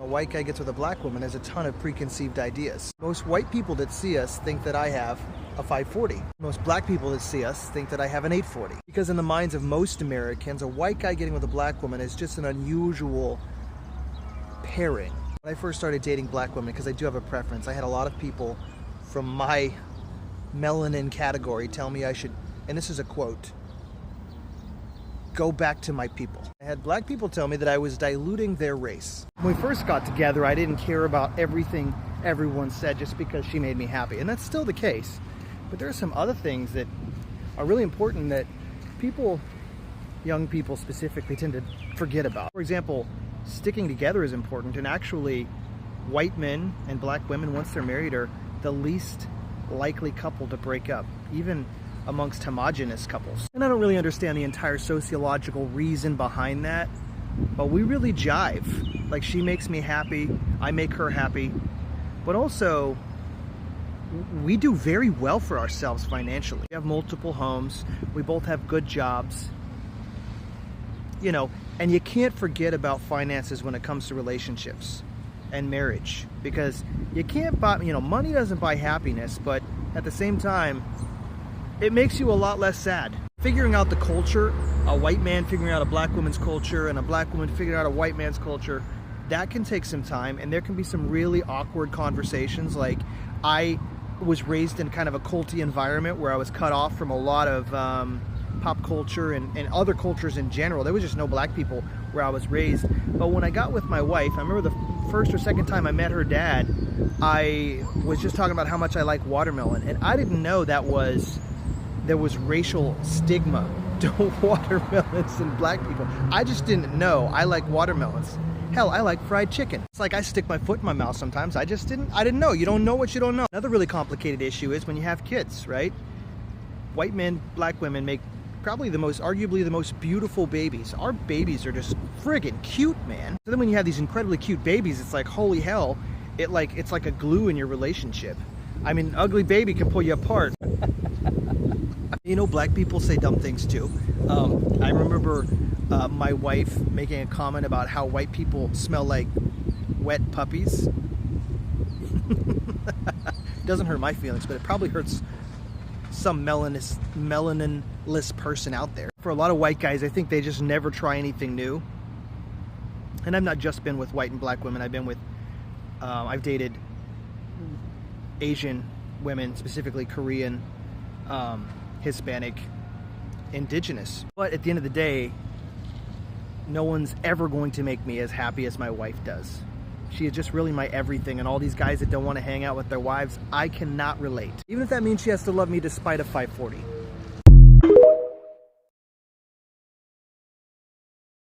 A white guy gets with a black woman has a ton of preconceived ideas. Most white people that see us think that I have a 540. Most black people that see us think that I have an 840. Because in the minds of most Americans, a white guy getting with a black woman is just an unusual pairing. When I first started dating black women, because I do have a preference, I had a lot of people from my melanin category tell me I should, and this is a quote, go back to my people. I had black people tell me that I was diluting their race. When we first got together, I didn't care about everything everyone said just because she made me happy, and that's still the case. But there are some other things that are really important that people, young people specifically, tend to forget about. For example, sticking together is important, and actually white men and black women, once they're married, are the least likely couple to break up, even amongst homogenous couples. And I don't really understand the entire sociological reason behind that, but we really jive. Like, she makes me happy, I make her happy, but also we do very well for ourselves financially. We have multiple homes, we both have good jobs, you know, and you can't forget about finances when it comes to relationships and marriage, because you can't buy, you know, money doesn't buy happiness, but at the same time, it makes you a lot less sad. Figuring out the culture, a white man figuring out a black woman's culture and a black woman figuring out a white man's culture, that can take some time, and there can be some really awkward conversations. Like, I was raised in kind of a culty environment where I was cut off from a lot of pop culture and other cultures in general. There was just no black people where I was raised. But when I got with my wife, I remember the first or second time I met her dad, I was just talking about how much I like watermelon, and I didn't know there was racial stigma to watermelons and black people. I just didn't know I like watermelons. Hell, I like fried chicken. It's like I stick my foot in my mouth sometimes. I didn't know. You don't know what you don't know. Another really complicated issue is when you have kids, right? White men, black women make probably arguably the most beautiful babies. Our babies are just friggin' cute, man. So then when you have these incredibly cute babies, it's like, holy hell, it's like a glue in your relationship. I mean, an ugly baby can pull you apart. You know, black people say dumb things too. I remember my wife making a comment about how white people smell like wet puppies. It doesn't hurt my feelings, but it probably hurts some melaninless person out there. For a lot of white guys, I think they just never try anything new. And I've not just been with white and black women. I've been with, I've dated Asian women, specifically Korean, Hispanic, indigenous. But at the end of the day, no one's ever going to make me as happy as my wife does. She is just really my everything, and all these guys that don't want to hang out with their wives, I cannot relate. Even if that means she has to love me despite a 540.